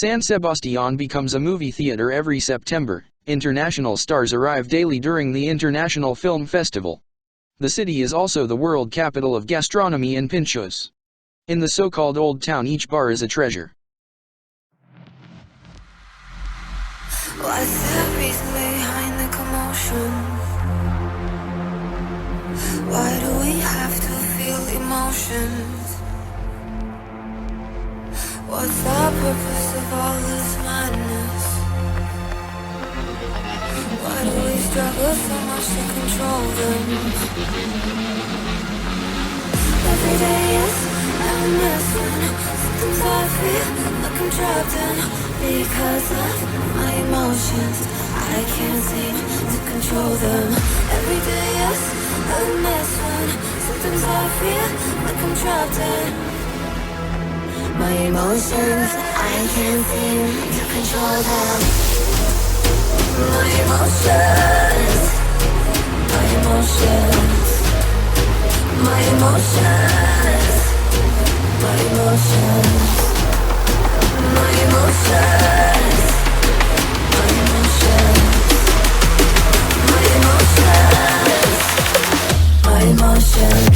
San Sebastian becomes a movie theater every September. International stars arrive daily during the International Film Festival. The city is also the world capital of gastronomy and pinchos. In the so-called Old Town, each bar is a treasure. What's the reason behind the commotion? Why do we have to feel emotions? What's the purpose of all this madness? Why do we struggle so much to control them? Every day is a messing. Sometimes I feel like I'm trapped in because of my emotions. I can't seem to control them. Every day is a messing. Sometimes I feel like I'm trapped in my emotions. I can't seem to control them. My emotions. My emotions. My emotions. My emotions. My emotions. My emotions. My emotions. My emotions.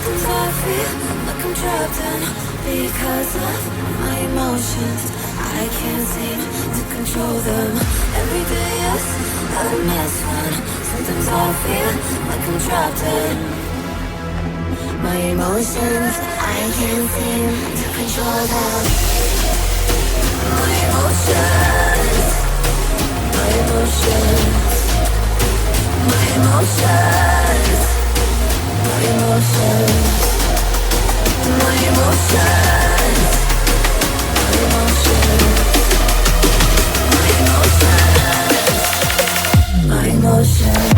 Sometimes I feel like I'm trapped in because of my emotions. I can't seem to control them. Every day is a mess when sometimes I feel like I'm trapped in my emotions. I can't seem to control them. My emotions. My emotions. My emotions. My emotions, my emotions, my emotions, my emotions, my emotions.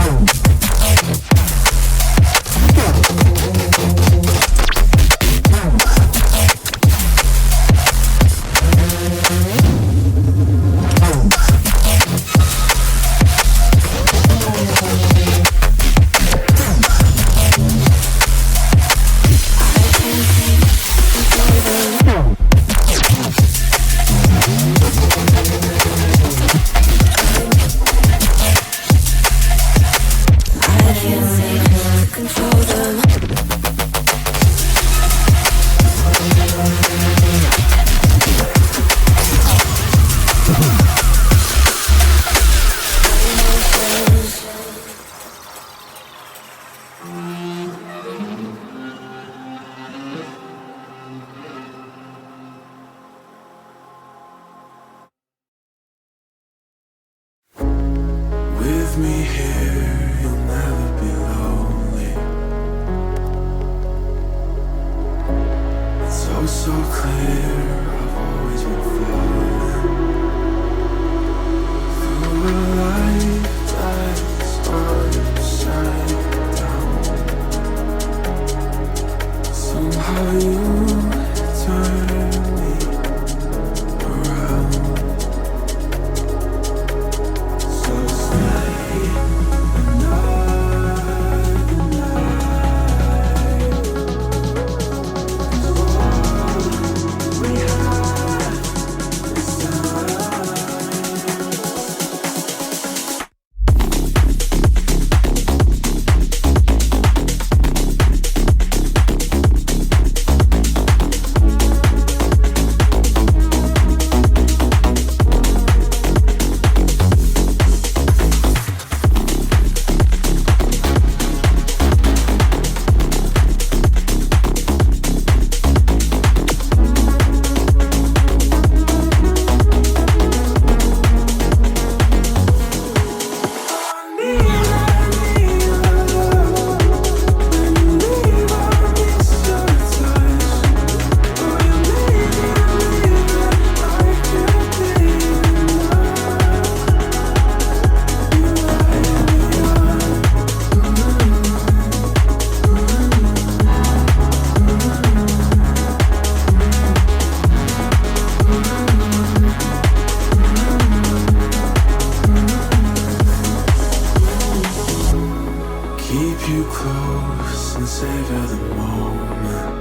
With me here, you'll never be lonely. It's oh so clear, I've always been falling through a life that's upside down. Somehow you turn me around. So stay you close and savor the moment.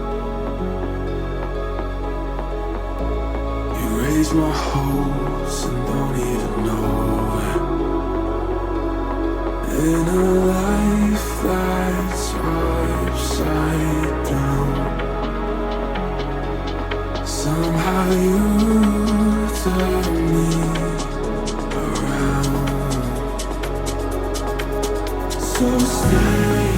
You raise my hopes and don't even know it. In a life that's upside down, somehow you turn me around. So stay